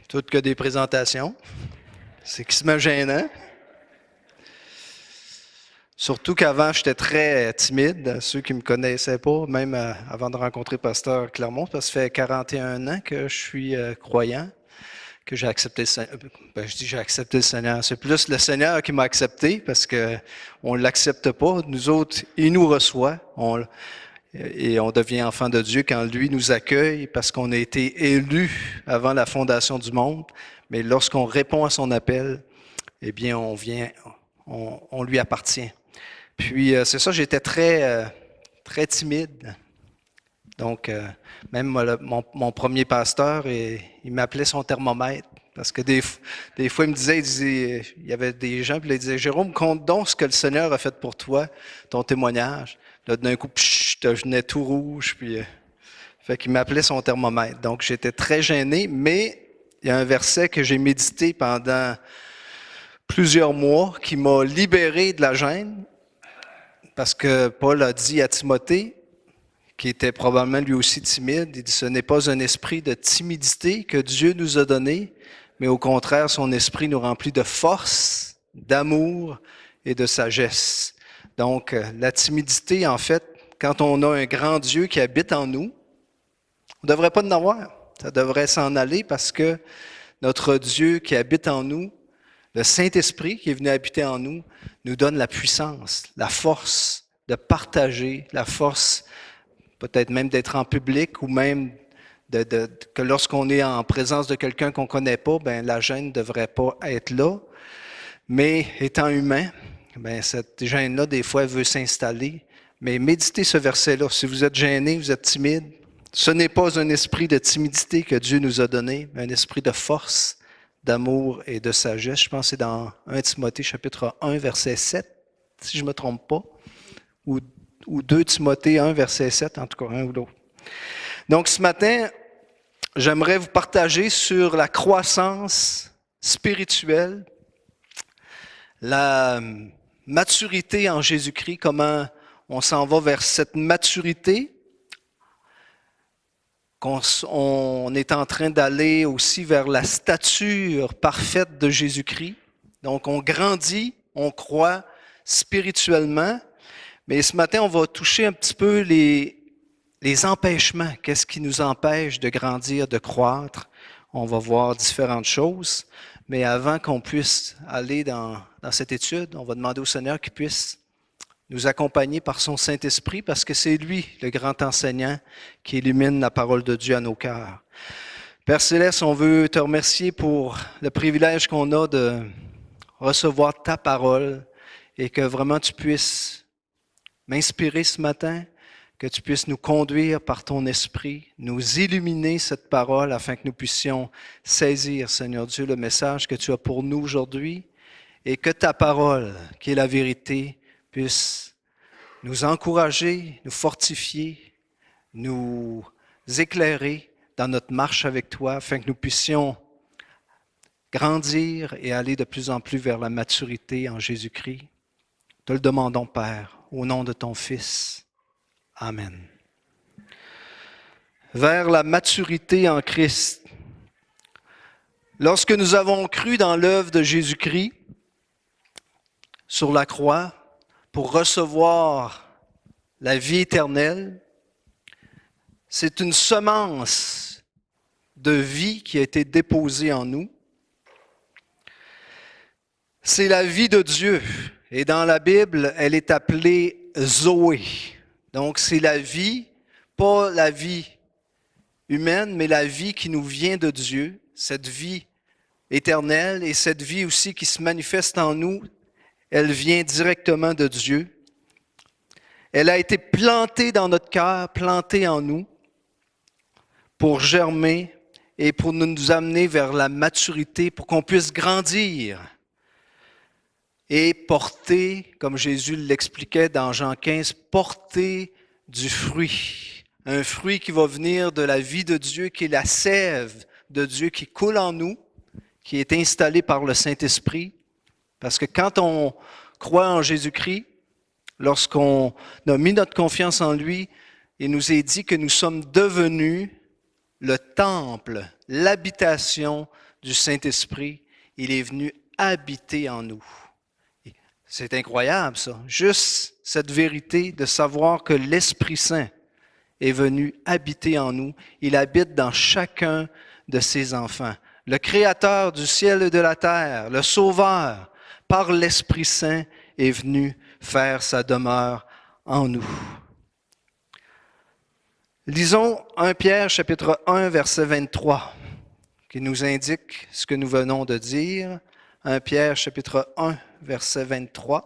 Toutes que des présentations. C'est quasiment gênant. Surtout qu'avant, j'étais très timide. Ceux qui ne me connaissaient pas, même avant de rencontrer Pasteur Clermont, parce que ça fait 41 ans que je suis croyant, que j'ai accepté le Seigneur. Je dis j'ai accepté le Seigneur. C'est plus le Seigneur qui m'a accepté parce qu'on ne l'accepte pas. Nous autres, il nous reçoit. Et on devient enfant de Dieu quand lui nous accueille parce qu'on a été élus avant la fondation du monde. Mais lorsqu'on répond à son appel, eh bien, on lui appartient. Puis, c'est ça, j'étais très timide. Donc, même mon premier pasteur, il m'appelait son thermomètre. Parce que des fois, il me disait, il y avait des gens, puis il disait, Jérôme, compte donc ce que le Seigneur a fait pour toi, ton témoignage. Là, d'un coup, je devenais tout rouge, puis fait qu'il m'appelait son thermomètre. Donc, j'étais très gêné, mais il y a un verset que j'ai médité pendant plusieurs mois qui m'a libéré de la gêne, parce que Paul a dit à Timothée, qui était probablement lui aussi timide, il dit, ce n'est pas un esprit de timidité que Dieu nous a donné, mais au contraire, son esprit nous remplit de force, d'amour et de sagesse. Donc, la timidité, en fait, quand on a un grand Dieu qui habite en nous, on ne devrait pas en avoir. Ça devrait s'en aller parce que notre Dieu qui habite en nous, le Saint-Esprit qui est venu habiter en nous, nous donne la puissance, la force de partager, la force peut-être même d'être en public ou même que lorsqu'on est en présence de quelqu'un qu'on ne connaît pas, ben la gêne ne devrait pas être là. Mais étant humain, ben cette gêne-là, des fois, elle veut s'installer. Mais méditez ce verset-là. Si vous êtes gêné, vous êtes timide, ce n'est pas un esprit de timidité que Dieu nous a donné, mais un esprit de force, d'amour et de sagesse. Je pense que c'est dans 1 Timothée chapitre 1, verset 7, si je ne me trompe pas, ou 2 Timothée 1, verset 7, en tout cas, un ou l'autre. Donc, ce matin, j'aimerais vous partager sur la croissance spirituelle, la maturité en Jésus-Christ, comment on s'en va vers cette maturité, qu'on est en train d'aller aussi vers la stature parfaite de Jésus-Christ. Donc, on grandit, on croît spirituellement, mais ce matin, on va toucher un petit peu les empêchements. Qu'est-ce qui nous empêche de grandir, de croître? On va voir différentes choses. Mais avant qu'on puisse aller dans cette étude, on va demander au Seigneur qu'il puisse nous accompagner par son Saint-Esprit parce que c'est lui, le grand enseignant, qui illumine la parole de Dieu à nos cœurs. Père Céleste, on veut te remercier pour le privilège qu'on a de recevoir ta parole et que vraiment tu puisses m'inspirer ce matin, que tu puisses nous conduire par ton esprit, nous illuminer cette parole afin que nous puissions saisir, Seigneur Dieu, le message que tu as pour nous aujourd'hui et que ta parole, qui est la vérité, puisse nous encourager, nous fortifier, nous éclairer dans notre marche avec toi afin que nous puissions grandir et aller de plus en plus vers la maturité en Jésus-Christ. Te le demandons, Père, au nom de ton Fils. Amen. Vers la maturité en Christ. Lorsque nous avons cru dans l'œuvre de Jésus-Christ sur la croix pour recevoir la vie éternelle, c'est une semence de vie qui a été déposée en nous. C'est la vie de Dieu. Et dans la Bible, elle est appelée Zoé. Donc, c'est la vie, pas la vie humaine, mais la vie qui nous vient de Dieu, cette vie éternelle et cette vie aussi qui se manifeste en nous, elle vient directement de Dieu. Elle a été plantée dans notre cœur, plantée en nous pour germer et pour nous amener vers la maturité, pour qu'on puisse grandir et porter, comme Jésus l'expliquait dans Jean 15, porter du fruit. Un fruit qui va venir de la vie de Dieu, qui est la sève de Dieu qui coule en nous, qui est installée par le Saint-Esprit. Parce que quand on croit en Jésus-Christ, lorsqu'on a mis notre confiance en lui, il nous est dit que nous sommes devenus le temple, l'habitation du Saint-Esprit. Il est venu habiter en nous. C'est incroyable, ça. Juste cette vérité de savoir que l'Esprit Saint est venu habiter en nous. Il habite dans chacun de ses enfants. Le Créateur du ciel et de la terre, le Sauveur, par l'Esprit Saint, est venu faire sa demeure en nous. Lisons 1 Pierre chapitre 1 verset 23 qui nous indique ce que nous venons de dire. 1 Pierre chapitre 1 verset 23.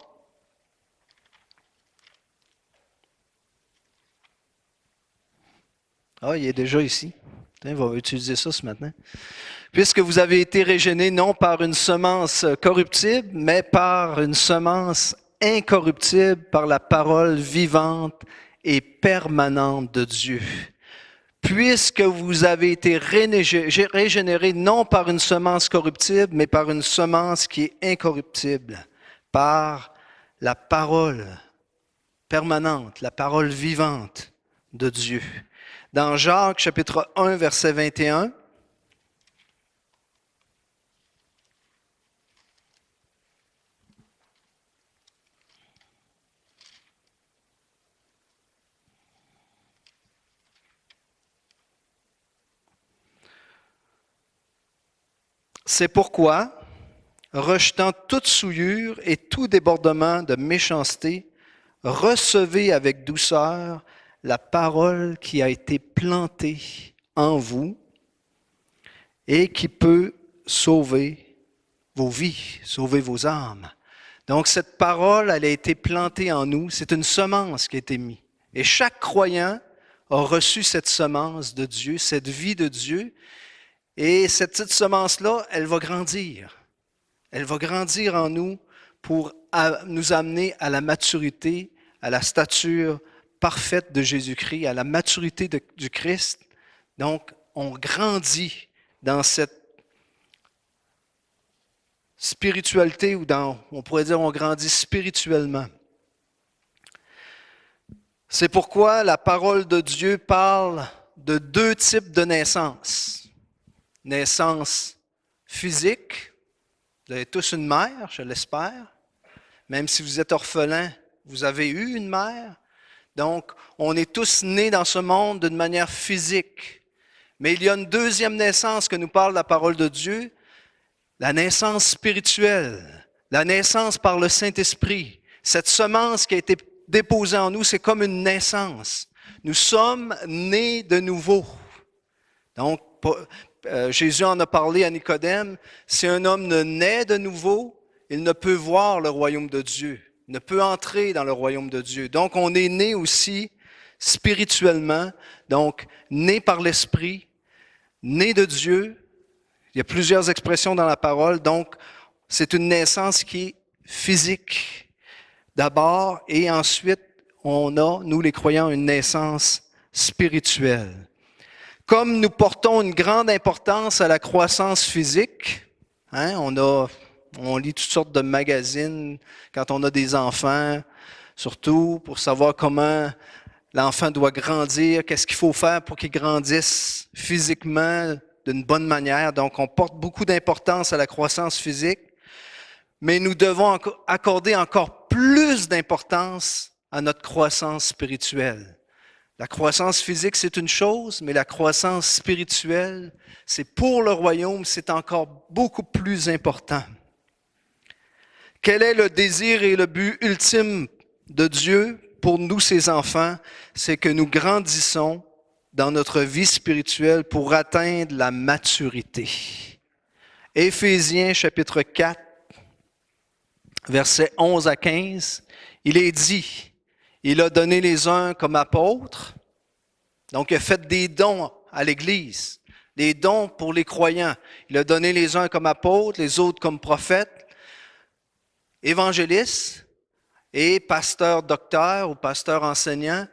Ah, il est déjà ici. On va utiliser ça ce matin. Puisque vous avez été régénérés non par une semence corruptible, mais par une semence incorruptible, par la parole vivante et permanente de Dieu. Puisque vous avez été régénérés non par une semence corruptible, mais par une semence qui est incorruptible, par la parole permanente, la parole vivante de Dieu. Dans Jacques chapitre 1, verset 21, c'est pourquoi, rejetant toute souillure et tout débordement de méchanceté, recevez avec douceur la parole qui a été plantée en vous et qui peut sauver vos vies, sauver vos âmes. Donc cette parole, elle a été plantée en nous, c'est une semence qui a été mise. Et chaque croyant a reçu cette semence de Dieu, cette vie de Dieu. Et cette petite semence-là, elle va grandir. Elle va grandir en nous pour nous amener à la maturité, à la stature parfaite de Jésus-Christ, à la maturité du Christ. Donc, on grandit dans cette spiritualité, ou on pourrait dire on grandit spirituellement. C'est pourquoi la parole de Dieu parle de deux types de naissance. Naissance physique, vous avez tous une mère, je l'espère. Même si vous êtes orphelin, vous avez eu une mère. Donc, on est tous nés dans ce monde d'une manière physique. Mais il y a une deuxième naissance que nous parle la parole de Dieu, la naissance spirituelle, la naissance par le Saint-Esprit. Cette semence qui a été déposée en nous, c'est comme une naissance. Nous sommes nés de nouveau. Donc, Jésus en a parlé à Nicodème, si un homme ne naît de nouveau, il ne peut voir le royaume de Dieu, il ne peut entrer dans le royaume de Dieu. Donc, on est né aussi spirituellement, donc né par l'Esprit, né de Dieu. Il y a plusieurs expressions dans la parole, donc c'est une naissance qui est physique d'abord, et ensuite, on a, nous les croyants, une naissance spirituelle. Comme nous portons une grande importance à la croissance physique, on lit toutes sortes de magazines quand on a des enfants, surtout pour savoir comment l'enfant doit grandir, qu'est-ce qu'il faut faire pour qu'il grandisse physiquement d'une bonne manière. Donc, on porte beaucoup d'importance à la croissance physique, mais nous devons accorder encore plus d'importance à notre croissance spirituelle. La croissance physique, c'est une chose, mais la croissance spirituelle, c'est pour le royaume, c'est encore beaucoup plus important. Quel est le désir et le but ultime de Dieu pour nous, ses enfants? C'est que nous grandissons dans notre vie spirituelle pour atteindre la maturité. Éphésiens chapitre 4, versets 11 à 15, il est dit, il a donné les uns comme apôtres, donc il a fait des dons à l'Église, des dons pour les croyants. Il a donné les uns comme apôtres, les autres comme prophètes, évangélistes et pasteurs docteurs ou pasteurs enseignants,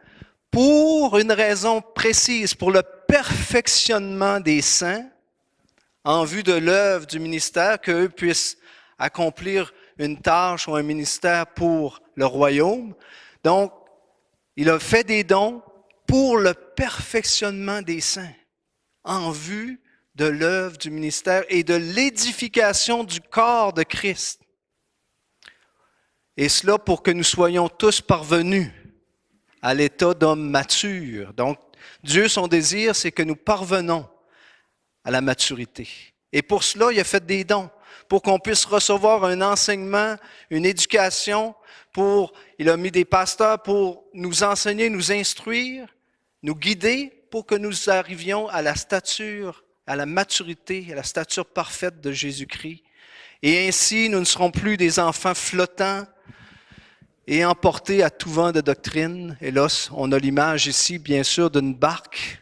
pour une raison précise, pour le perfectionnement des saints, en vue de l'œuvre du ministère, qu'eux puissent accomplir une tâche ou un ministère pour le royaume. Donc, il a fait des dons pour le perfectionnement des saints, en vue de l'œuvre du ministère et de l'édification du corps de Christ. Et cela pour que nous soyons tous parvenus à l'état d'homme mature. Donc, Dieu, son désir, c'est que nous parvenons à la maturité. Et pour cela, il a fait des dons, pour qu'on puisse recevoir un enseignement, une éducation, il a mis des pasteurs pour nous enseigner, nous instruire, nous guider, pour que nous arrivions à la stature, à la maturité, à la stature parfaite de Jésus-Christ. Et ainsi, nous ne serons plus des enfants flottants et emportés à tout vent de doctrine. Et là, on a l'image ici, bien sûr, d'une barque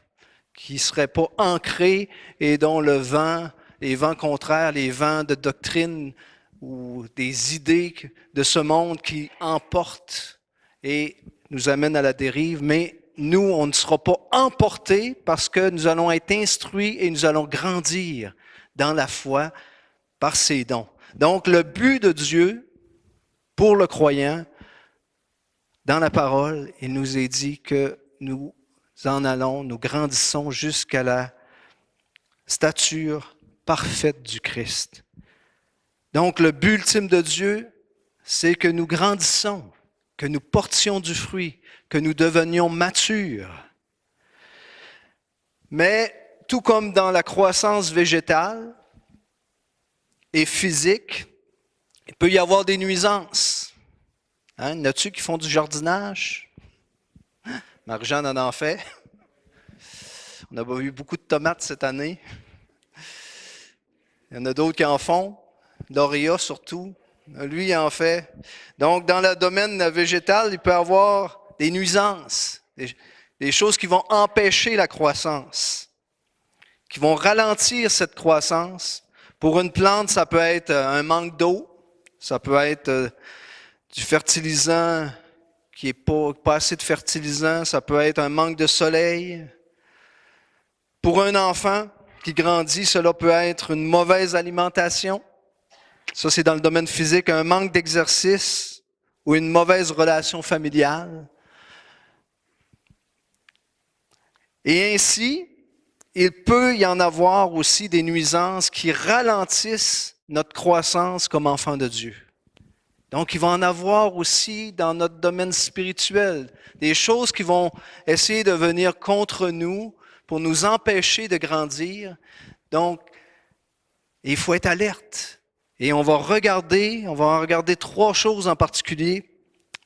qui ne serait pas ancrée et dont les vents contraires, les vents de doctrine ou des idées de ce monde qui emportent et nous amènent à la dérive. Mais nous, on ne sera pas emportés parce que nous allons être instruits et nous allons grandir dans la foi par ces dons. Donc, le but de Dieu pour le croyant, dans la parole, il nous est dit que nous nous grandissons jusqu'à la stature parfaite du Christ. Donc, le but ultime de Dieu, c'est que nous grandissons, que nous portions du fruit, que nous devenions matures. Mais, tout comme dans la croissance végétale et physique, il peut y avoir des nuisances. Y en a-tu qui font du jardinage? Marie-Jeanne en fait. On a eu beaucoup de tomates cette année. Il y en a d'autres qui en font. Doria surtout. Lui, il en fait. Donc, dans le domaine végétal, il peut y avoir des nuisances, des choses qui vont empêcher la croissance, qui vont ralentir cette croissance. Pour une plante, ça peut être un manque d'eau, ça peut être du fertilisant qui n'est pas assez de fertilisant, ça peut être un manque de soleil. Pour un enfant qui grandit, cela peut être une mauvaise alimentation. Ça, c'est dans le domaine physique, un manque d'exercice ou une mauvaise relation familiale. Et ainsi, il peut y en avoir aussi des nuisances qui ralentissent notre croissance comme enfant de Dieu. Donc, il va en avoir aussi dans notre domaine spirituel, des choses qui vont essayer de venir contre nous pour nous empêcher de grandir. Donc, il faut être alerte. Et on va regarder 3 choses en particulier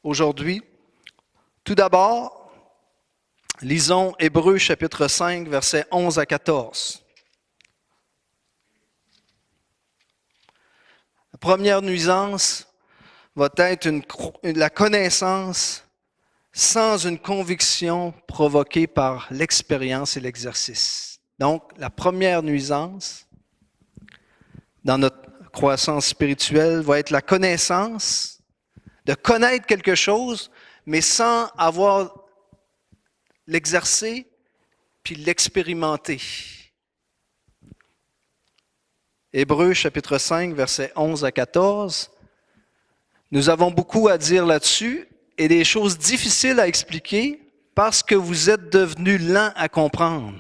aujourd'hui. Tout d'abord, lisons Hébreux chapitre 5, versets 11 à 14. La première nuisance va être la connaissance sans une conviction provoquée par l'expérience et l'exercice. Donc, la première nuisance dans notre croissance spirituelle va être la connaissance, de connaître quelque chose, mais sans avoir l'exercer puis l'expérimenter. Hébreux chapitre 5, versets 11 à 14. Nous avons beaucoup à dire là-dessus et des choses difficiles à expliquer parce que vous êtes devenus lents à comprendre.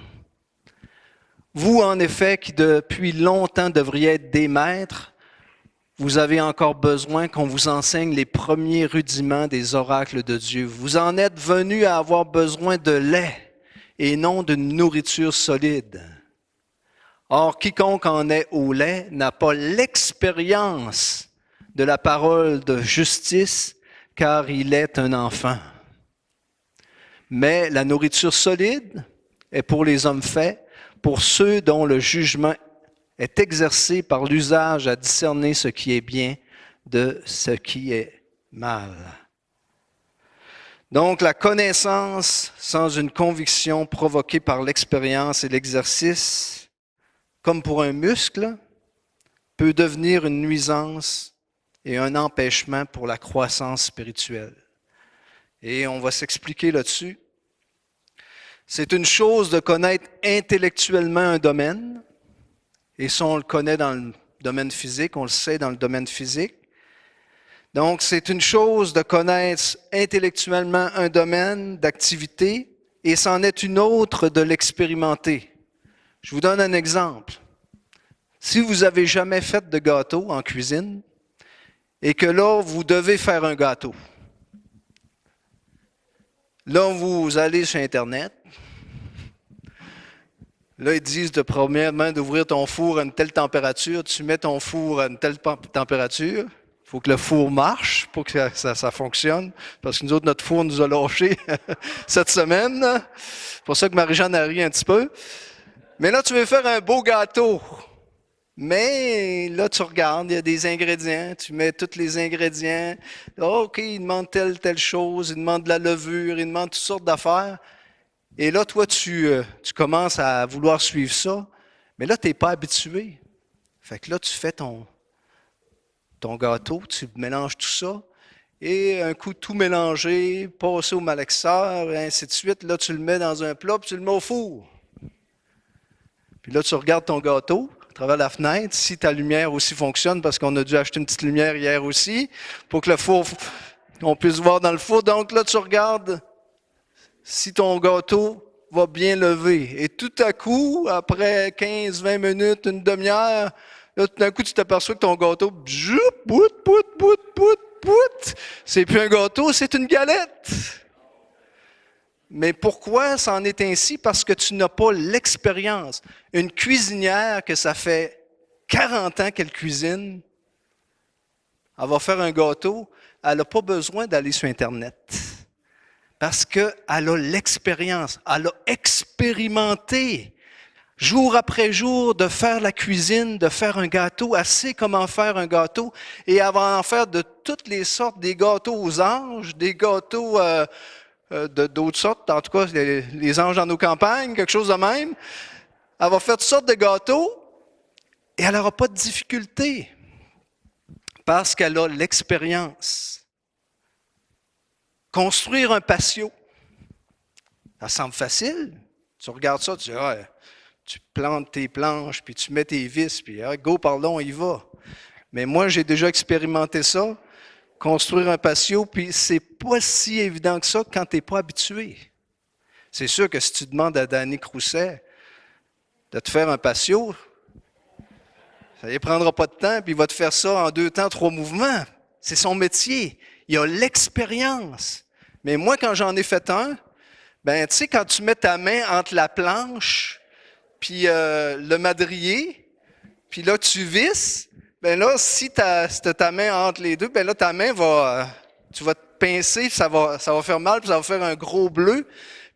Vous, en effet, qui depuis longtemps devriez être des maîtres, vous avez encore besoin qu'on vous enseigne les premiers rudiments des oracles de Dieu. Vous en êtes venus à avoir besoin de lait et non d'une nourriture solide. Or, quiconque en est au lait n'a pas l'expérience de la parole de justice, car il est un enfant. Mais la nourriture solide est pour les hommes faits, pour ceux dont le jugement est exercé par l'usage à discerner ce qui est bien de ce qui est mal. Donc, la connaissance sans une conviction provoquée par l'expérience et l'exercice, comme pour un muscle, peut devenir une nuisance et un empêchement pour la croissance spirituelle. Et on va s'expliquer là-dessus. C'est une chose de connaître intellectuellement un domaine, et ça on le connaît dans le domaine physique, on le sait dans le domaine physique. Donc c'est une chose de connaître intellectuellement un domaine d'activité, et c'en est une autre de l'expérimenter. Je vous donne un exemple. Si vous n'avez jamais fait de gâteau en cuisine et que là, vous devez faire un gâteau, là, vous allez sur Internet. Là, ils disent de premièrement d'ouvrir ton four à une telle température. Tu mets ton four à une telle température. Il faut que le four marche pour que ça fonctionne. Parce que nous autres, notre four nous a lâchés cette semaine. C'est pour ça que Marie-Jeanne a ri un petit peu. Mais là, tu veux faire un beau gâteau. Mais là, tu regardes, il y a des ingrédients. Tu mets tous les ingrédients. OK, il demande telle chose. Il demande de la levure. Il demande toutes sortes d'affaires. Et là, toi, tu commences à vouloir suivre ça, mais là, tu n'es pas habitué. Fait que là, tu fais ton gâteau, tu mélanges tout ça, et un coup, tout mélangé, passer au malaxeur, et ainsi de suite. Là, tu le mets dans un plat, puis tu le mets au four. Puis là, tu regardes ton gâteau à travers la fenêtre, si ta lumière aussi fonctionne, parce qu'on a dû acheter une petite lumière hier aussi, pour que le four, on puisse voir dans le four. Donc là, tu regardes si ton gâteau va bien lever. Et tout à coup, après 15-20 minutes, une demi-heure, là, tout d'un coup, tu t'aperçois que ton gâteau, c'est plus un gâteau, c'est une galette. Mais pourquoi ça en est ainsi? Parce que tu n'as pas l'expérience. Une cuisinière que ça fait 40 ans qu'elle cuisine, elle va faire un gâteau, elle n'a pas besoin d'aller sur Internet. Parce qu'elle a l'expérience, elle a expérimenté jour après jour de faire la cuisine, de faire un gâteau. Elle sait comment faire un gâteau et elle va en faire de toutes les sortes, des gâteaux aux anges, des gâteaux d'autres sortes, en tout cas les anges dans nos campagnes, quelque chose de même. Elle va faire toutes sortes de gâteaux et elle n'aura pas de difficulté parce qu'elle a l'expérience. Construire un patio, ça semble facile. Tu regardes ça, tu dis, tu plantes tes planches, puis tu mets tes vis, puis go par là, on y va. Mais moi, j'ai déjà expérimenté ça, construire un patio, puis c'est pas si évident que ça quand tu n'es pas habitué. C'est sûr que si tu demandes à Danny Crousset de te faire un patio, ça ne prendra pas de temps, puis il va te faire ça en 2 temps, 3 mouvements. C'est son métier. Il a l'expérience. Mais moi, quand j'en ai fait un, ben tu sais, quand tu mets ta main entre la planche puis le madrier, puis là, tu visses, ben là, si tu as ta main entre les deux, ben là, ta main va, tu vas te pincer, ça va faire mal, puis ça va faire un gros bleu.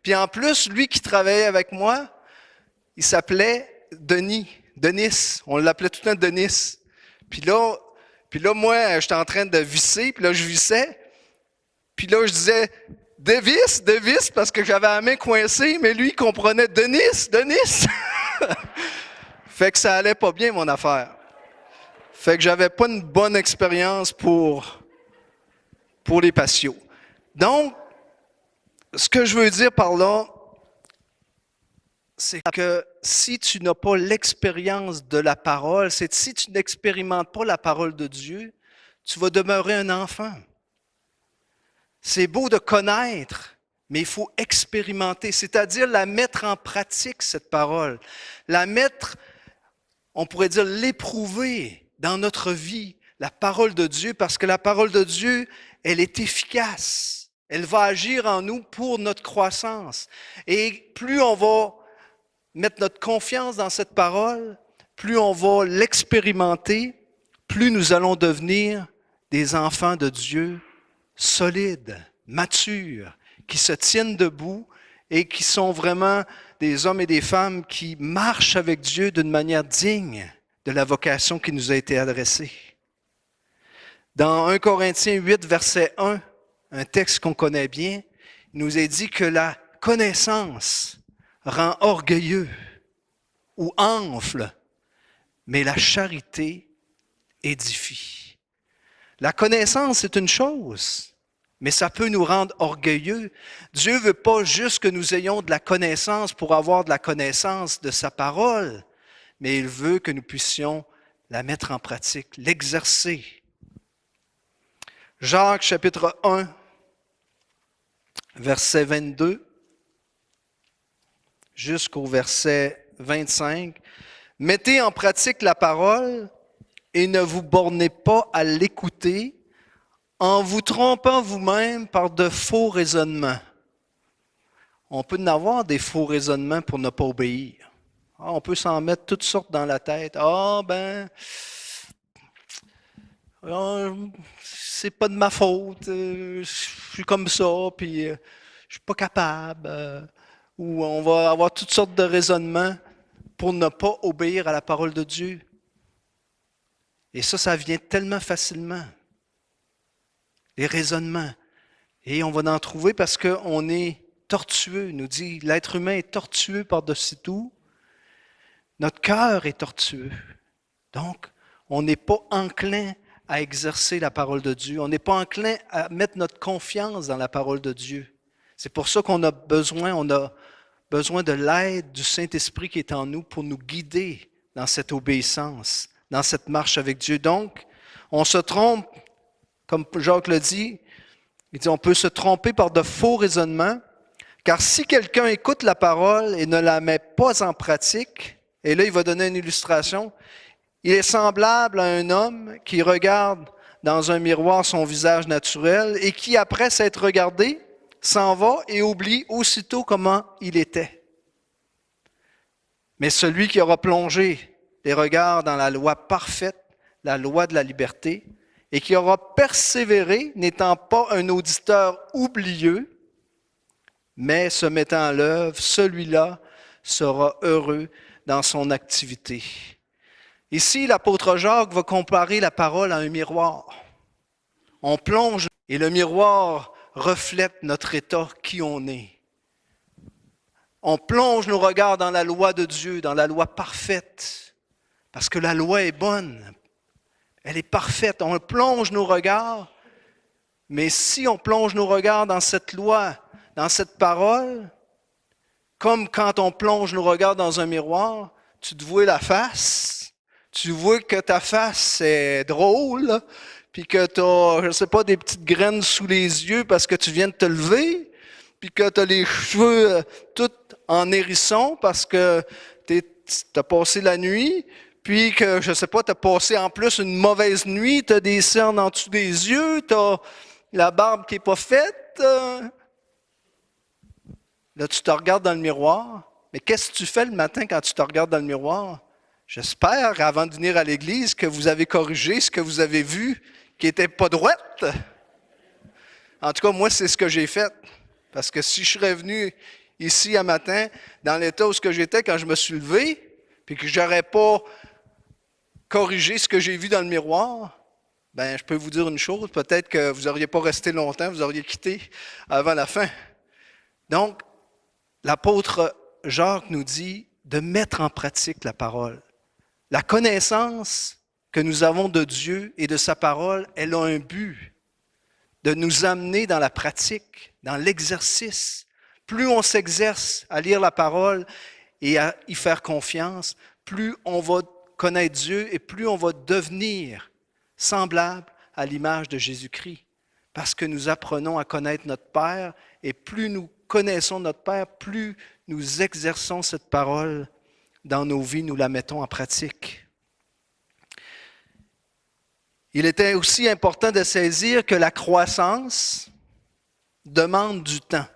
Puis en plus, lui qui travaillait avec moi, il s'appelait Denis. On l'appelait tout le temps Denis. Puis là, moi, j'étais en train de visser, puis là, je vissais. Puis là, je disais, dévisse, parce que j'avais la main coincée, mais lui, il comprenait, Denis. Fait que ça allait pas bien, mon affaire. Fait que j'avais pas une bonne expérience pour les patios. Donc, ce que je veux dire par là, c'est que si tu n'as pas l'expérience de la parole, c'est si tu n'expérimentes pas la parole de Dieu, tu vas demeurer un enfant. C'est beau de connaître, mais il faut expérimenter, c'est-à-dire la mettre en pratique, cette parole. La mettre, on pourrait dire l'éprouver dans notre vie, la parole de Dieu, parce que la parole de Dieu, elle est efficace. Elle va agir en nous pour notre croissance. Et plus on va mettre notre confiance dans cette parole, plus on va l'expérimenter, plus nous allons devenir des enfants de Dieu solides, matures, qui se tiennent debout et qui sont vraiment des hommes et des femmes qui marchent avec Dieu d'une manière digne de la vocation qui nous a été adressée. Dans 1 Corinthiens 8, verset 1, un texte qu'on connaît bien, il nous est dit que la connaissance rend orgueilleux ou enfle, mais la charité édifie. La connaissance, c'est une chose, mais ça peut nous rendre orgueilleux. Dieu ne veut pas juste que nous ayons de la connaissance pour avoir de la connaissance de sa parole, mais il veut que nous puissions la mettre en pratique, l'exercer. Jacques chapitre 1, verset 22 jusqu'au verset 25. Mettez en pratique la parole et ne vous bornez pas à l'écouter en vous trompant vous-même par de faux raisonnements. On peut en avoir des faux raisonnements pour ne pas obéir. On peut s'en mettre toutes sortes dans la tête. C'est pas de ma faute, je suis comme ça, puis je suis pas capable. Ou on va avoir toutes sortes de raisonnements pour ne pas obéir à la parole de Dieu. Et ça vient tellement facilement. Les raisonnements. Et on va en trouver parce qu'on est tortueux. Il nous dit, l'être humain est tortueux par-dessus tout. Notre cœur est tortueux. Donc, on n'est pas enclin à exercer la parole de Dieu. On n'est pas enclin à mettre notre confiance dans la parole de Dieu. C'est pour ça qu'on a besoin de l'aide du Saint-Esprit qui est en nous pour nous guider dans cette obéissance, dans cette marche avec Dieu. Donc, on se trompe, comme Jacques le dit, il dit on peut se tromper par de faux raisonnements, car si quelqu'un écoute la parole et ne la met pas en pratique, et là il va donner une illustration, il est semblable à un homme qui regarde dans un miroir son visage naturel et qui, après s'être regardé, s'en va et oublie aussitôt comment il était. Mais celui qui aura plongé les regards dans la loi parfaite, la loi de la liberté, et qui aura persévéré, n'étant pas un auditeur oublieux, mais se mettant en l'œuvre, celui-là sera heureux dans son activité. Ici, l'apôtre Jacques va comparer la parole à un miroir. On plonge et le miroir reflète notre état, qui on est. On plonge nos regards dans la loi de Dieu, dans la loi parfaite, parce que la loi est bonne, elle est parfaite. On plonge nos regards, mais si on plonge nos regards dans cette loi, dans cette parole, comme quand on plonge nos regards dans un miroir, tu te vois la face, tu vois que ta face est drôle, puis que tu as, je ne sais pas, des petites graines sous les yeux parce que tu viens de te lever, puis que tu as les cheveux tout en hérisson parce que tu as passé la nuit, puis que, je ne sais pas, tu as passé en plus une mauvaise nuit, tu as des cernes en dessous des yeux, tu as la barbe qui n'est pas faite. Là, tu te regardes dans le miroir. Mais qu'est-ce que tu fais le matin quand tu te regardes dans le miroir? J'espère, avant de venir à l'église, que vous avez corrigé ce que vous avez vu qui n'était pas droite. En tout cas, moi, c'est ce que j'ai fait. Parce que si je serais venu ici un matin, dans l'état où j'étais quand je me suis levé, puis que je n'aurais pas corrigé ce que j'ai vu dans le miroir, ben, je peux vous dire une chose, peut-être que vous n'auriez pas resté longtemps, vous auriez quitté avant la fin. Donc, l'apôtre Jacques nous dit de mettre en pratique la parole. La connaissance que nous avons de Dieu et de sa parole, elle a un but, de nous amener dans la pratique, dans l'exercice. Plus on s'exerce à lire la parole et à y faire confiance, plus on va connaître Dieu et plus on va devenir semblable à l'image de Jésus-Christ. Parce que nous apprenons à connaître notre Père et plus nous connaissons notre Père, plus nous exerçons cette parole dans nos vies, nous la mettons en pratique. Il était aussi important de saisir que la croissance demande du temps.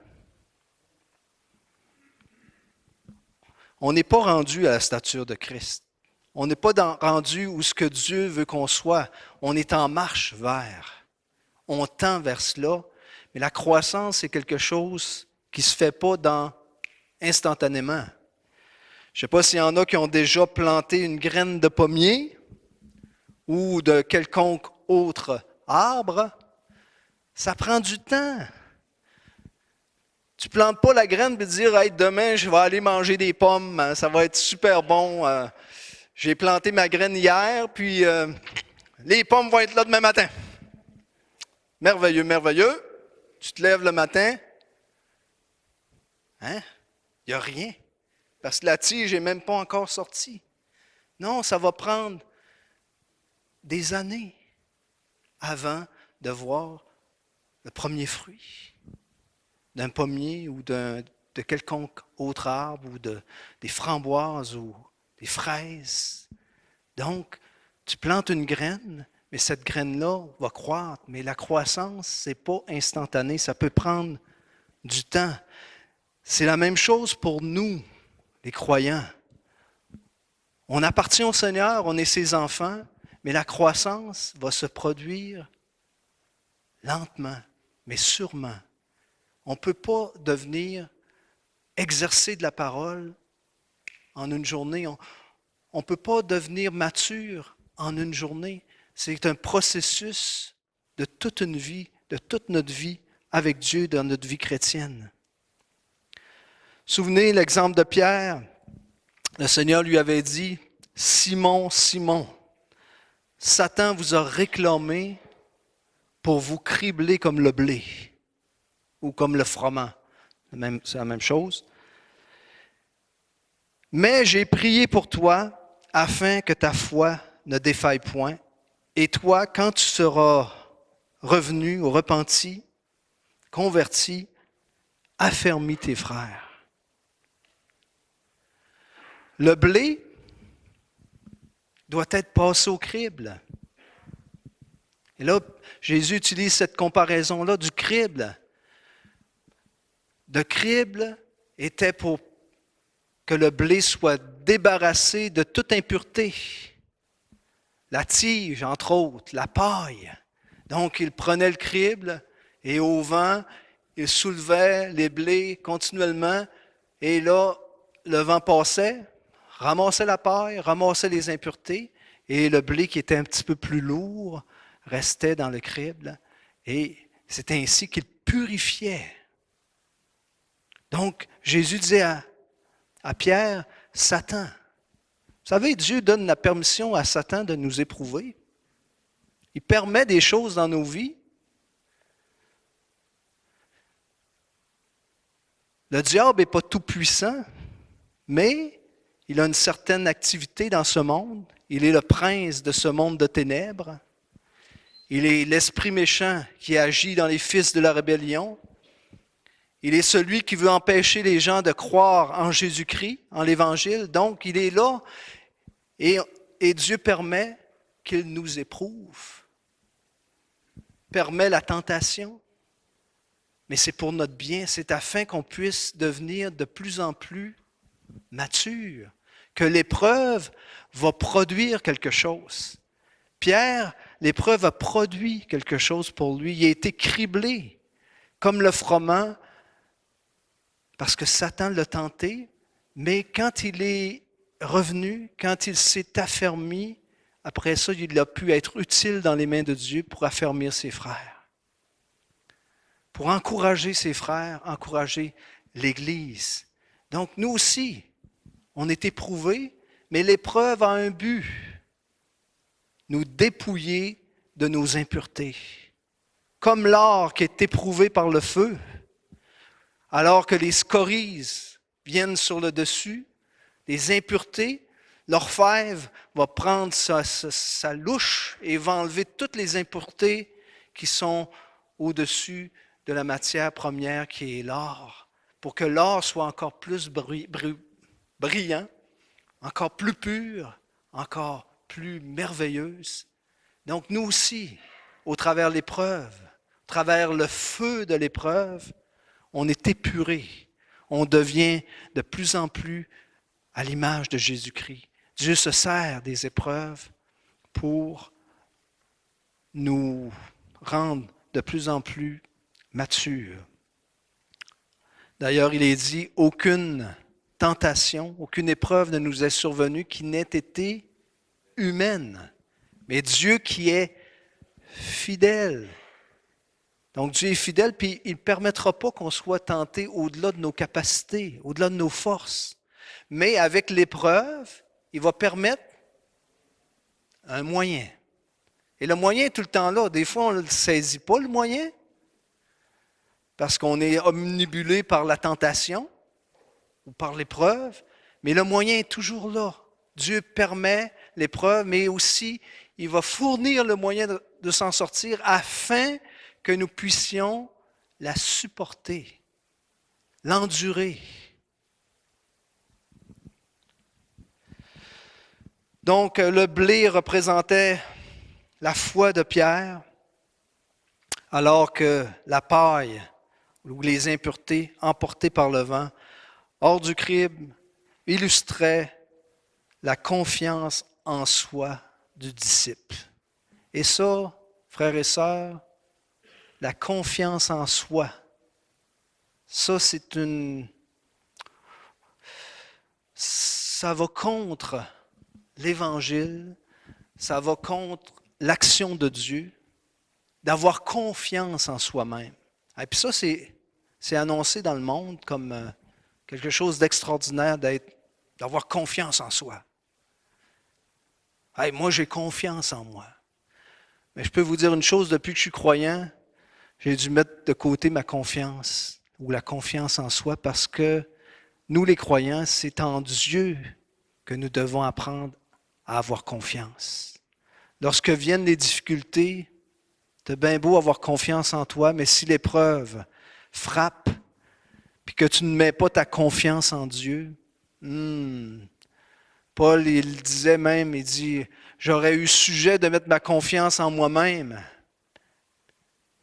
On n'est pas rendu à la stature de Christ. On n'est pas rendu où ce que Dieu veut qu'on soit. On est en marche vers. On tend vers cela. Mais la croissance, c'est quelque chose qui ne se fait pas instantanément. Je ne sais pas s'il y en a qui ont déjà planté une graine de pommier ou de quelconque autre arbre. Ça prend du temps. Tu ne plantes pas la graine et dire hey, demain, je vais aller manger des pommes, ça va être super bon. J'ai planté ma graine hier, puis les pommes vont être là demain matin. Merveilleux, merveilleux. Tu te lèves le matin. Hein? Il n'y a rien. Parce que la tige n'est même pas encore sortie. Non, ça va prendre des années avant de voir le premier fruit d'un pommier ou de quelconque autre arbre ou des framboises ou des fraises. Donc, tu plantes une graine, mais cette graine-là va croître. Mais la croissance, ce n'est pas instantané, ça peut prendre du temps. C'est la même chose pour nous, les croyants. On appartient au Seigneur, on est ses enfants, mais la croissance va se produire lentement, mais sûrement. On ne peut pas devenir exercer de la parole en une journée. On ne peut pas devenir mature en une journée. C'est un processus de toute une vie, de toute notre vie avec Dieu dans notre vie chrétienne. Souvenez l'exemple de Pierre. Le Seigneur lui avait dit, « Simon, Simon, Satan vous a réclamé pour vous cribler comme le blé ou comme le froment. » C'est la même chose. « Mais j'ai prié pour toi afin que ta foi ne défaille point. Et toi, quand tu seras revenu ou repenti, converti, affermis tes frères. » Le blé doit être passé au crible. Et là, Jésus utilise cette comparaison-là du crible. Le crible était pour que le blé soit débarrassé de toute impureté. La tige, entre autres, la paille. Donc, il prenait le crible et au vent, il soulevait les blés continuellement. Et là, le vent passait, ramassait la paille, ramassait les impuretés. Et le blé qui était un petit peu plus lourd restait dans le crible. Et c'est ainsi qu'il purifiait. Donc, Jésus disait à Pierre, « Satan, vous savez, Dieu donne la permission à Satan de nous éprouver. Il permet des choses dans nos vies. Le diable n'est pas tout puissant, mais il a une certaine activité dans ce monde. Il est le prince de ce monde de ténèbres. Il est l'esprit méchant qui agit dans les fils de la rébellion. Il est celui qui veut empêcher les gens de croire en Jésus-Christ, en l'Évangile. Donc, il est là et Dieu permet qu'il nous éprouve, permet la tentation. Mais c'est pour notre bien, c'est afin qu'on puisse devenir de plus en plus mature, que l'épreuve va produire quelque chose. Pierre, l'épreuve a produit quelque chose pour lui. Il a été criblé comme le froment parce que Satan l'a tenté, mais quand il est revenu, quand il s'est affermi, après ça, il a pu être utile dans les mains de Dieu pour affermir ses frères, pour encourager ses frères, encourager l'Église. Donc nous aussi, on est éprouvés, mais l'épreuve a un but, nous dépouiller de nos impuretés. Comme l'or qui est éprouvé par le feu, alors que les scories viennent sur le dessus, les impuretés, l'orfèvre va prendre sa louche et va enlever toutes les impuretés qui sont au-dessus de la matière première qui est l'or, pour que l'or soit encore plus brillant, encore plus pur, encore plus merveilleuse. Donc nous aussi, au travers l'épreuve, au travers le feu de l'épreuve, on est épuré, on devient de plus en plus à l'image de Jésus-Christ. Dieu se sert des épreuves pour nous rendre de plus en plus matures. D'ailleurs, il est dit, aucune tentation, aucune épreuve ne nous est survenue qui n'ait été humaine. Mais Dieu qui est fidèle. Donc Dieu est fidèle, puis il ne permettra pas qu'on soit tenté au-delà de nos capacités, au-delà de nos forces. Mais avec l'épreuve, il va permettre un moyen. Et le moyen est tout le temps là. Des fois, on ne le saisit pas, le moyen, parce qu'on est omnibulé par la tentation ou par l'épreuve. Mais le moyen est toujours là. Dieu permet l'épreuve, mais aussi, il va fournir le moyen de s'en sortir afin que nous puissions la supporter, l'endurer. Donc, le blé représentait la foi de Pierre, alors que la paille ou les impuretés emportées par le vent hors du crible illustraient la confiance en soi du disciple. Et ça, frères et sœurs, la confiance en soi, ça ça va contre l'Évangile, ça va contre l'action de Dieu, d'avoir confiance en soi-même. Et puis ça, c'est annoncé dans le monde comme quelque chose d'extraordinaire d'avoir confiance en soi. Hey, moi, j'ai confiance en moi. Mais je peux vous dire une chose, depuis que je suis croyant, j'ai dû mettre de côté ma confiance ou la confiance en soi parce que nous, les croyants, c'est en Dieu que nous devons apprendre à avoir confiance. Lorsque viennent les difficultés, t'as bien beau avoir confiance en toi, mais si l'épreuve frappe, puis que tu ne mets pas ta confiance en Dieu, Paul, il disait même, il dit, j'aurais eu sujet de mettre ma confiance en moi-même,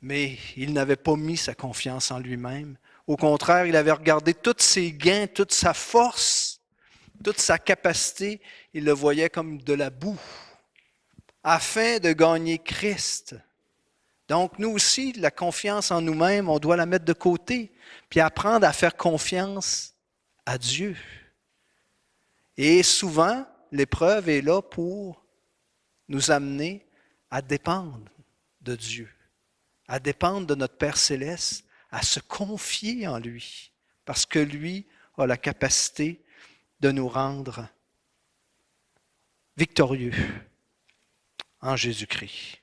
mais il n'avait pas mis sa confiance en lui-même. Au contraire, il avait regardé tous ses gains, toute sa force, toute sa capacité, il le voyait comme de la boue, afin de gagner Christ. Donc, nous aussi, la confiance en nous-mêmes, on doit la mettre de côté, puis apprendre à faire confiance à Dieu. Et souvent, l'épreuve est là pour nous amener à dépendre de Dieu, à dépendre de notre Père céleste, à se confier en lui, parce que lui a la capacité de nous rendre victorieux en Jésus-Christ.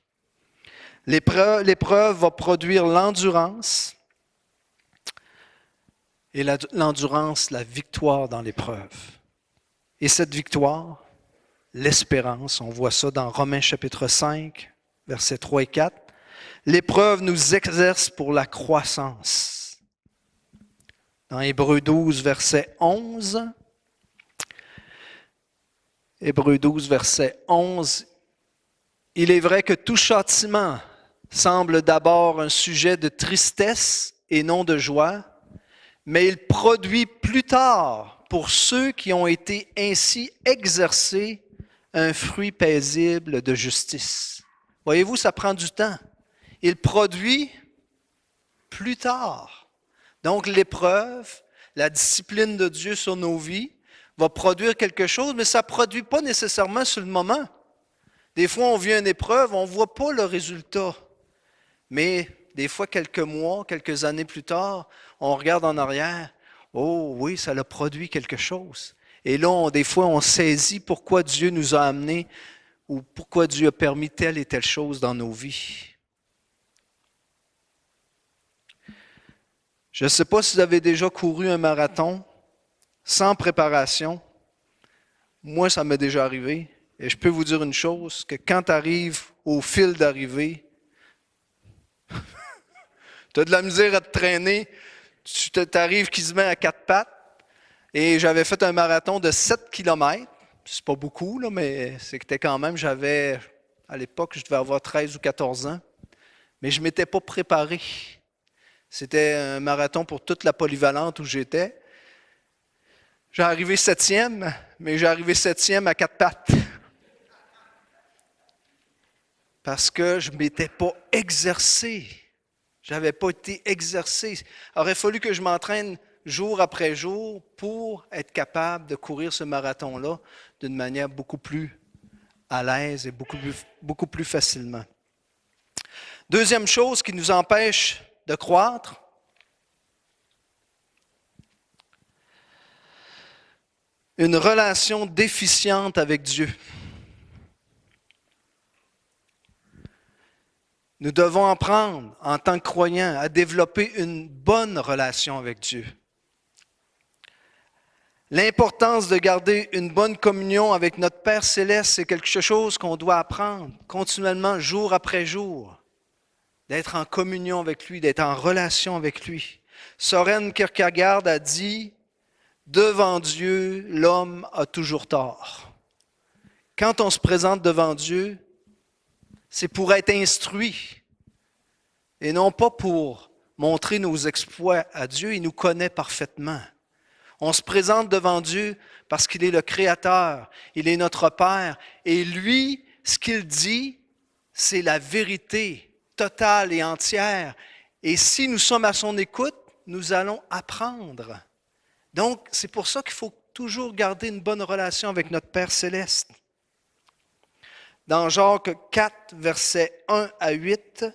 L'épreuve va produire l'endurance et l'endurance, la victoire dans l'épreuve. Et cette victoire, l'espérance, on voit ça dans Romains chapitre 5, versets 3 et 4. L'épreuve nous exerce pour la croissance. Dans Hébreux 12, verset 11, Hébreux 12, verset 11, il est vrai que tout châtiment semble d'abord un sujet de tristesse et non de joie, mais il produit plus tard, pour ceux qui ont été ainsi exercés, un fruit paisible de justice. Voyez-vous, ça prend du temps. Il produit plus tard. Donc l'épreuve, la discipline de Dieu sur nos vies va produire quelque chose, mais ça ne produit pas nécessairement sur le moment. Des fois, on vit une épreuve, on ne voit pas le résultat. Mais des fois, quelques mois, quelques années plus tard, on regarde en arrière. Oh oui, ça a produit quelque chose. Et là, des fois, on saisit pourquoi Dieu nous a amenés ou pourquoi Dieu a permis telle et telle chose dans nos vies. Je ne sais pas si vous avez déjà couru un marathon sans préparation. Moi, ça m'est déjà arrivé. Et je peux vous dire une chose, que quand tu arrives au fil d'arrivée, tu as de la misère à te traîner, tu t'arrives qui se met à quatre pattes. Et j'avais fait un marathon de 7 km. C'est pas beaucoup, là, mais c'était quand même, à l'époque, je devais avoir 13 ou 14 ans. Mais je ne m'étais pas préparé. C'était un marathon pour toute la polyvalente où j'étais. J'ai arrivé 7e, mais j'ai arrivé 7e à quatre pattes. Parce que je ne m'étais pas exercé. Je n'avais pas été exercé. Il aurait fallu que je m'entraîne jour après jour pour être capable de courir ce marathon-là d'une manière beaucoup plus à l'aise et beaucoup plus facilement. Deuxième chose qui nous empêche de croître, une relation déficiente avec Dieu. Nous devons apprendre, en tant que croyants, à développer une bonne relation avec Dieu. L'importance de garder une bonne communion avec notre Père céleste, c'est quelque chose qu'on doit apprendre continuellement, jour après jour. D'être en communion avec lui, d'être en relation avec lui. Søren Kierkegaard a dit « Devant Dieu, l'homme a toujours tort. Quand on se présente devant Dieu, c'est pour être instruit et non pas pour montrer nos exploits à Dieu. Il nous connaît parfaitement. On se présente devant Dieu parce qu'il est le Créateur, il est notre Père. Et lui, ce qu'il dit, c'est la vérité totale et entière. Et si nous sommes à son écoute, nous allons apprendre. Donc, c'est pour ça qu'il faut toujours garder une bonne relation avec notre Père céleste. Dans Jacques 4, versets 1 à 8,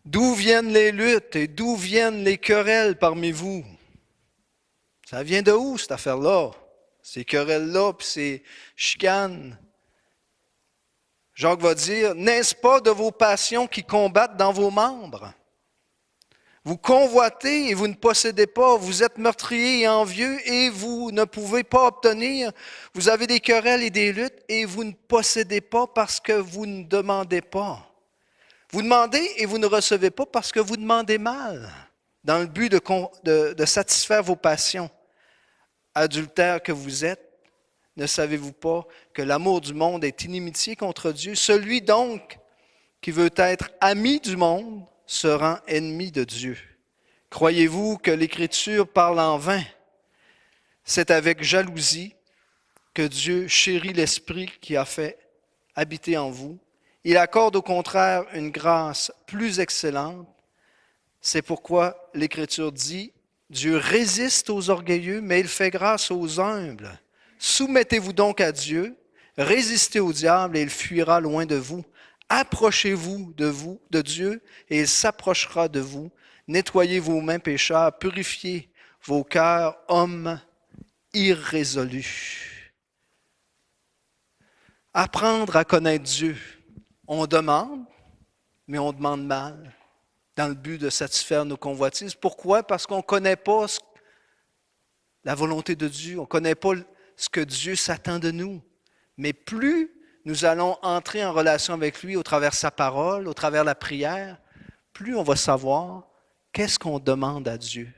d'où viennent les luttes et d'où viennent les querelles parmi vous? Ça vient de où, cette affaire-là? Ces querelles-là, puis ces chicanes. Jacques va dire, n'est-ce pas de vos passions qui combattent dans vos membres? Vous convoitez et vous ne possédez pas, vous êtes meurtriers et envieux et vous ne pouvez pas obtenir. Vous avez des querelles et des luttes et vous ne possédez pas parce que vous ne demandez pas. Vous demandez et vous ne recevez pas parce que vous demandez mal, dans le but de satisfaire vos passions. Adultères que vous êtes, ne savez-vous pas que l'amour du monde est inimitié contre Dieu? Celui donc qui veut être ami du monde se rend ennemi de Dieu. Croyez-vous que l'Écriture parle en vain? C'est avec jalousie que Dieu chérit l'Esprit qui a fait habiter en vous. Il accorde au contraire une grâce plus excellente. C'est pourquoi l'Écriture dit, Dieu résiste aux orgueilleux, mais il fait grâce aux humbles. Soumettez-vous donc à Dieu, résistez au diable et il fuira loin de vous. Approchez-vous de Dieu et il s'approchera de vous. Nettoyez vos mains pécheurs, purifiez vos cœurs, hommes irrésolus. Apprendre à connaître Dieu. On demande, mais on demande mal, dans le but de satisfaire nos convoitises. Pourquoi? Parce qu'on ne connaît pas la volonté de Dieu, on ne connaît pas ce que Dieu s'attend de nous. Mais plus nous allons entrer en relation avec lui au travers sa parole, au travers la prière, plus on va savoir qu'est-ce qu'on demande à Dieu.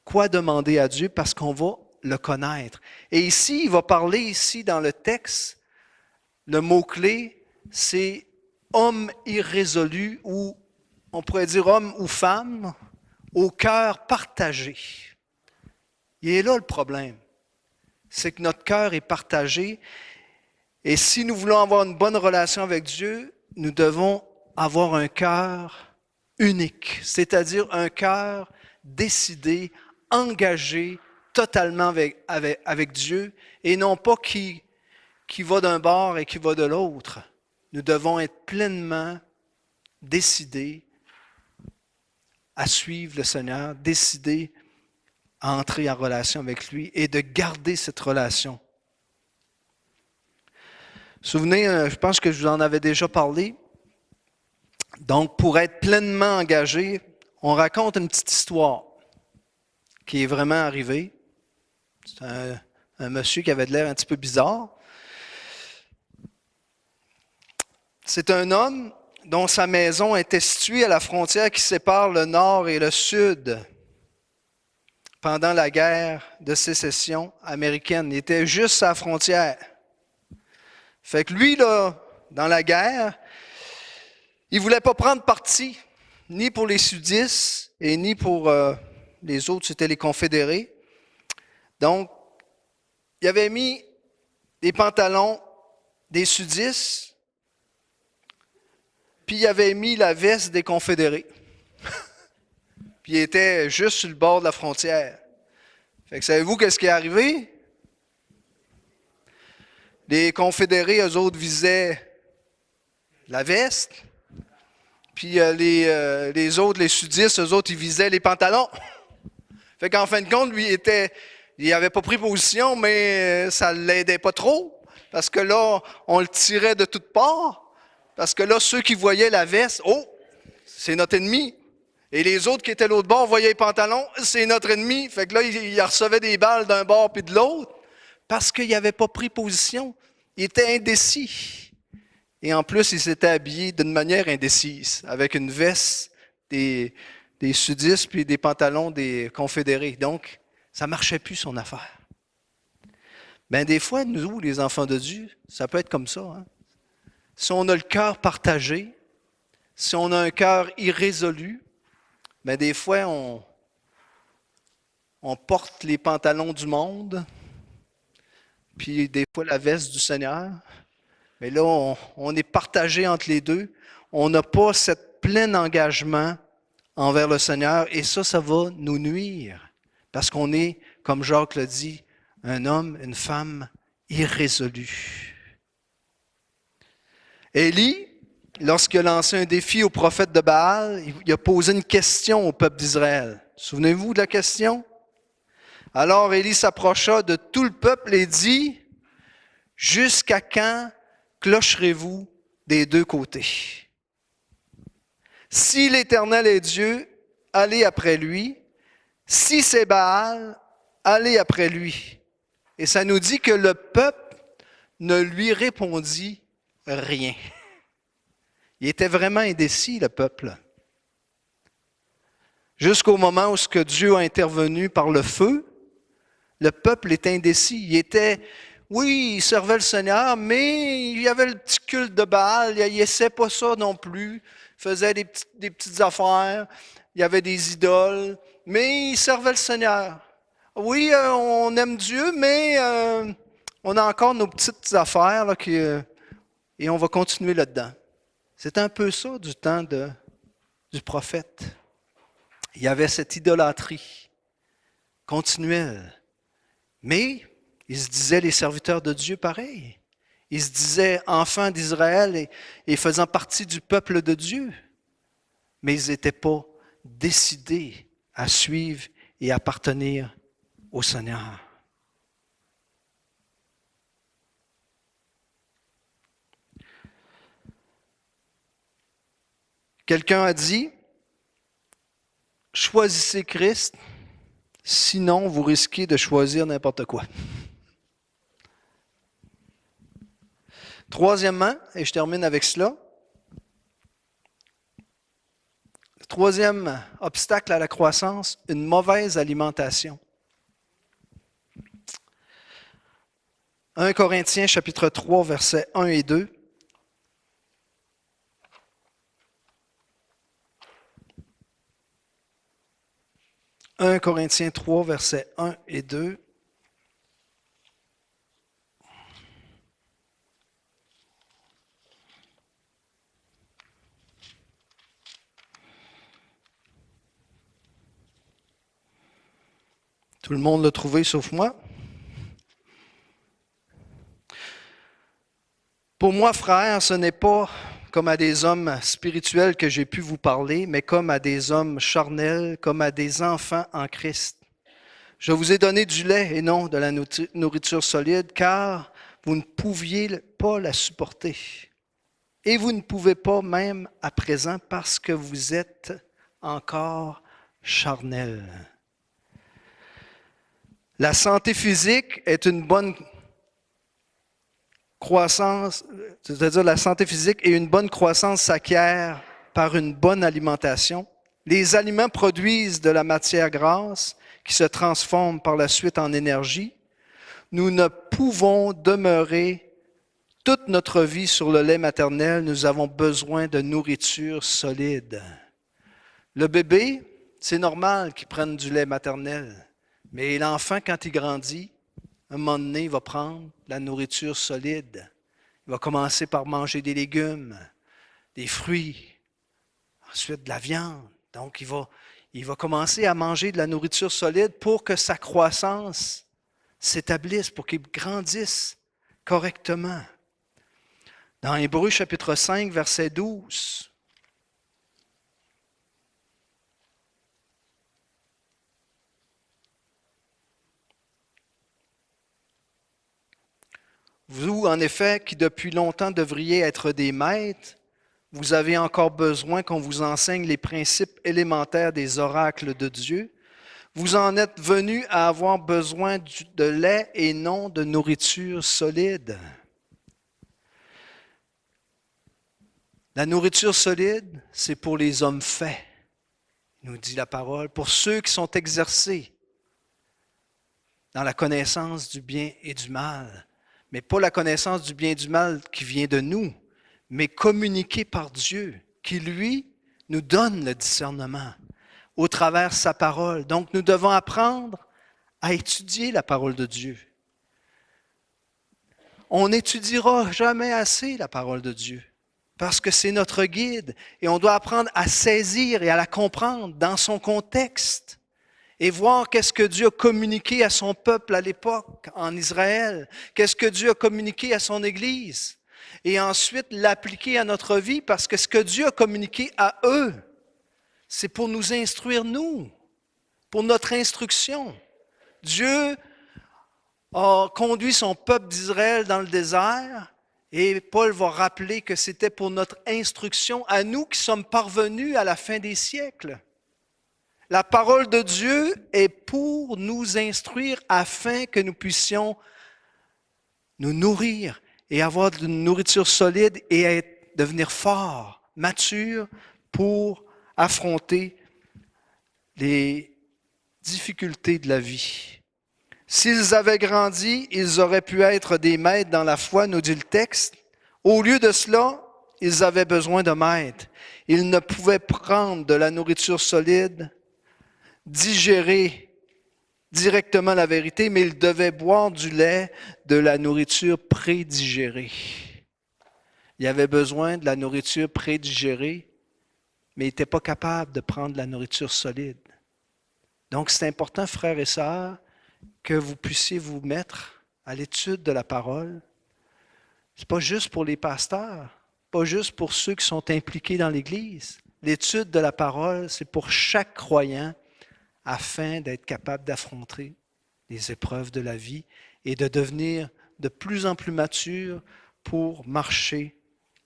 Quoi demander à Dieu? Parce qu'on va le connaître. Et ici, il va parler ici dans le texte, le mot-clé, c'est homme irrésolu ou on pourrait dire homme ou femme au cœur partagé. Il est là le problème. C'est que notre cœur est partagé et si nous voulons avoir une bonne relation avec Dieu, nous devons avoir un cœur unique, c'est-à-dire un cœur décidé, engagé totalement avec Dieu et non pas qui va d'un bord et qui va de l'autre. Nous devons être pleinement décidés à suivre le Seigneur, décidés à entrer en relation avec lui et de garder cette relation. Souvenez, je pense que je vous en avais déjà parlé. Donc, pour être pleinement engagé, on raconte une petite histoire qui est vraiment arrivée. C'est un monsieur qui avait de l'air un petit peu bizarre. C'est un homme dont sa maison était située à la frontière qui sépare le nord et le sud pendant la guerre de sécession américaine. Il était juste à la frontière. Fait que lui, là, dans la guerre, il ne voulait pas prendre parti, ni pour les sudistes et ni pour les autres, c'était les confédérés. Donc, il avait mis des pantalons des sudistes, puis il avait mis la veste des confédérés. Puis il était juste sur le bord de la frontière. Fait que savez-vous qu'est-ce qui est arrivé? Les confédérés, eux autres, visaient la veste. Puis les autres, les sudistes, eux autres, ils visaient les pantalons. Fait qu'en fin de compte, lui, il n'avait pas pris position, mais ça ne l'aidait pas trop. Parce que là, on le tirait de toutes parts. Parce que là, ceux qui voyaient la veste, oh, c'est notre ennemi. Et les autres qui étaient l'autre bord voyaient les pantalons, c'est notre ennemi. Fait que là, il recevait des balles d'un bord puis de l'autre. Parce qu'il n'avait pas pris position. Il était indécis. Et en plus, il s'était habillé d'une manière indécise, avec une veste des sudistes puis des pantalons des confédérés. Donc, Ça ne marchait plus son affaire. Bien, des fois, nous, les enfants de Dieu, ça peut être comme ça. Hein? Si on a le cœur partagé, si on a un cœur irrésolu, bien, des fois, on porte les pantalons du monde, puis des fois la veste du Seigneur. Mais là, on est partagé entre les deux. On n'a pas ce plein engagement envers le Seigneur et ça va nous nuire. Parce qu'on est, comme Jacques l'a dit, un homme, une femme irrésolue. Élie, lorsqu'il a lancé un défi au prophète de Baal, il a posé une question au peuple d'Israël. Souvenez-vous de la question? Alors Élie s'approcha de tout le peuple et dit, « Jusqu'à quand clocherez-vous des deux côtés? Si l'Éternel est Dieu, allez après lui. Si c'est Baal, allez après lui. » Et ça nous dit que le peuple ne lui répondit rien. Il était vraiment indécis, le peuple. Jusqu'au moment où Dieu a intervenu par le feu, le peuple était indécis. Oui, il servait le Seigneur, mais il y avait le petit culte de Baal, il n'essaie pas ça non plus. Il faisait des petites affaires, il y avait des idoles, mais il servait le Seigneur. Oui, on aime Dieu, mais on a encore nos petites affaires là, et on va continuer là-dedans. C'est un peu ça du temps du prophète. Il y avait cette idolâtrie continuelle. Mais ils se disaient les serviteurs de Dieu pareil. Ils se disaient enfants d'Israël et faisant partie du peuple de Dieu. Mais ils n'étaient pas décidés à suivre et appartenir au Seigneur. Quelqu'un a dit, choisissez Christ, sinon vous risquez de choisir n'importe quoi. Troisièmement, et je termine avec cela, le troisième obstacle à la croissance, une mauvaise alimentation. 1 Corinthiens chapitre 3, versets 1 et 2. « 1 Corinthiens 3, versets 1 et 2. Tout le monde l'a trouvé sauf moi. Pour moi, frères, ce n'est pas comme à des hommes spirituels que j'ai pu vous parler, mais comme à des hommes charnels, comme à des enfants en Christ. Je vous ai donné du lait et non de la nourriture solide, car vous ne pouviez pas la supporter. Et vous ne pouvez pas même à présent parce que vous êtes encore charnels. La santé physique est une bonne croissance, c'est-à-dire la santé physique et une bonne croissance s'acquiert par une bonne alimentation. Les aliments produisent de la matière grasse qui se transforme par la suite en énergie. Nous ne pouvons demeurer toute notre vie sur le lait maternel. Nous avons besoin de nourriture solide. Le bébé, c'est normal qu'il prenne du lait maternel. Mais l'enfant, quand il grandit, à un moment donné, il va prendre la nourriture solide. Il va commencer par manger des légumes, des fruits, ensuite de la viande. Donc, il va commencer à manger de la nourriture solide pour que sa croissance s'établisse, pour qu'il grandisse correctement. Dans Hébreux chapitre 5, verset 12, vous, en effet, qui depuis longtemps devriez être des maîtres, vous avez encore besoin qu'on vous enseigne les principes élémentaires des oracles de Dieu. Vous en êtes venus à avoir besoin de lait et non de nourriture solide. La nourriture solide, c'est pour les hommes faits, nous dit la parole, pour ceux qui sont exercés. dans la connaissance du bien et du mal. Mais pas la connaissance du bien et du mal qui vient de nous, mais communiquée par Dieu, qui, lui, nous donne le discernement au travers de sa parole. Donc, nous devons apprendre à étudier la parole de Dieu. On n'étudiera jamais assez la parole de Dieu, parce que c'est notre guide, et on doit apprendre à saisir et à la comprendre dans son contexte, et voir qu'est-ce que Dieu a communiqué à son peuple à l'époque, en Israël, qu'est-ce que Dieu a communiqué à son Église, et ensuite l'appliquer à notre vie, parce que ce que Dieu a communiqué à eux, c'est pour nous instruire, nous, pour notre instruction. Dieu a conduit son peuple d'Israël dans le désert, et Paul va rappeler que c'était pour notre instruction à nous qui sommes parvenus à la fin des siècles. La parole de Dieu est pour nous instruire afin que nous puissions nous nourrir et avoir une nourriture solide et devenir forts, matures pour affronter les difficultés de la vie. S'ils avaient grandi, ils auraient pu être des maîtres dans la foi, nous dit le texte. Au lieu de cela, ils avaient besoin de maîtres. Ils ne pouvaient prendre de la nourriture solide, digérer directement la vérité, mais ils devaient boire du lait, de la nourriture prédigérée. Ils avaient besoin de la nourriture prédigérée, mais ils n'étaient pas capables de prendre de la nourriture solide. Donc, c'est important, frères et sœurs, que vous puissiez vous mettre à l'étude de la parole. Ce n'est pas juste pour les pasteurs, pas juste pour ceux qui sont impliqués dans l'Église. L'étude de la parole, c'est pour chaque croyant afin d'être capable d'affronter les épreuves de la vie et de devenir de plus en plus mature pour marcher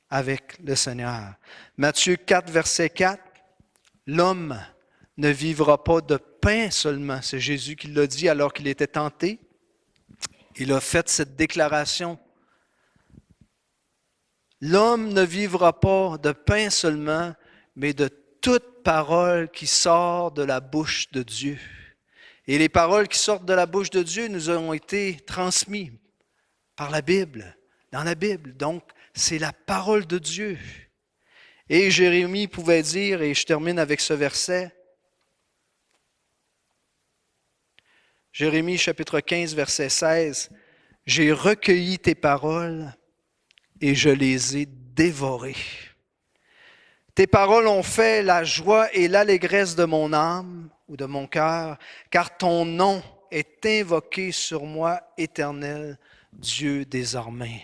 avec le Seigneur. Matthieu 4, verset 4, « L'homme ne vivra pas de pain seulement. » C'est Jésus qui l'a dit alors qu'il était tenté. Il a fait cette déclaration. « L'homme ne vivra pas de pain seulement, mais de toute parole qui sort de la bouche de Dieu. » Et les paroles qui sortent de la bouche de Dieu nous ont été transmises par la Bible, dans la Bible. Donc, c'est la parole de Dieu. Et Jérémie pouvait dire, et je termine avec ce verset, Jérémie chapitre 15, verset 16, « J'ai recueilli tes paroles et je les ai dévorées. Tes paroles ont fait la joie et l'allégresse de mon âme ou de mon cœur, car ton nom est invoqué sur moi, Éternel, Dieu des armées.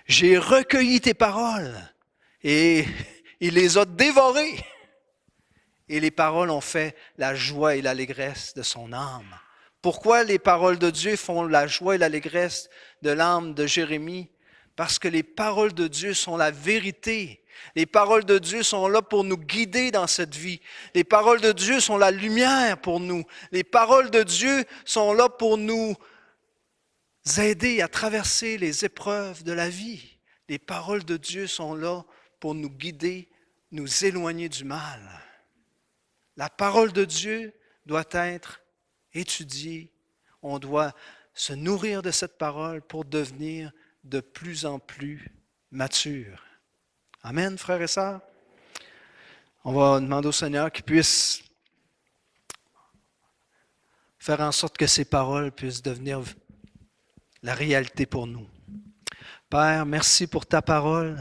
J'ai recueilli tes paroles et il les a dévorées. Et les paroles ont fait la joie et l'allégresse de son âme. » Pourquoi les paroles de Dieu font la joie et l'allégresse de l'âme de Jérémie? Parce que les paroles de Dieu sont la vérité. Les paroles de Dieu sont là pour nous guider dans cette vie. Les paroles de Dieu sont la lumière pour nous. Les paroles de Dieu sont là pour nous aider à traverser les épreuves de la vie. Les paroles de Dieu sont là pour nous guider, nous éloigner du mal. La parole de Dieu doit être étudiée. On doit se nourrir de cette parole pour devenir de plus en plus mature. Amen, frères et sœurs. On va demander au Seigneur qu'il puisse faire en sorte que ces paroles puissent devenir la réalité pour nous. Père, merci pour ta parole.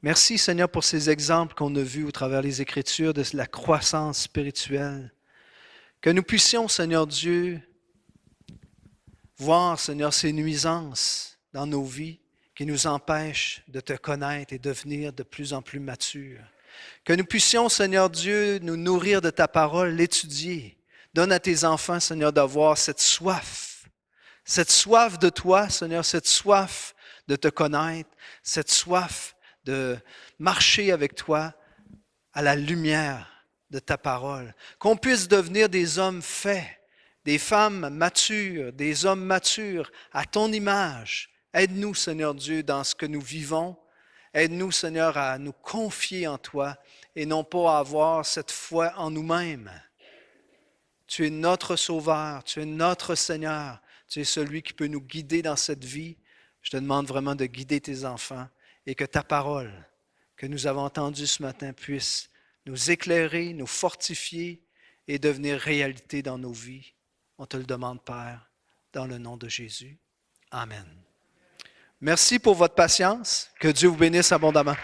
Merci, Seigneur, pour ces exemples qu'on a vus au travers des Écritures de la croissance spirituelle. Que nous puissions, Seigneur Dieu, voir, Seigneur, ces nuisances dans nos vies qui nous empêchent de te connaître et devenir de plus en plus matures. Que nous puissions, Seigneur Dieu, nous nourrir de ta parole, l'étudier. Donne à tes enfants, Seigneur, d'avoir cette soif de toi, Seigneur, cette soif de te connaître, cette soif de marcher avec toi à la lumière de ta parole. Qu'on puisse devenir des hommes faits, des femmes matures, des hommes matures à ton image. Aide-nous, Seigneur Dieu, dans ce que nous vivons. Aide-nous, Seigneur, à nous confier en toi et non pas à avoir cette foi en nous-mêmes. Tu es notre Sauveur, tu es notre Seigneur. Tu es celui qui peut nous guider dans cette vie. Je te demande vraiment de guider tes enfants et que ta parole que nous avons entendue ce matin puisse nous éclairer, nous fortifier et devenir réalité dans nos vies. On te le demande, Père, dans le nom de Jésus. Amen. Merci pour votre patience. Que Dieu vous bénisse abondamment.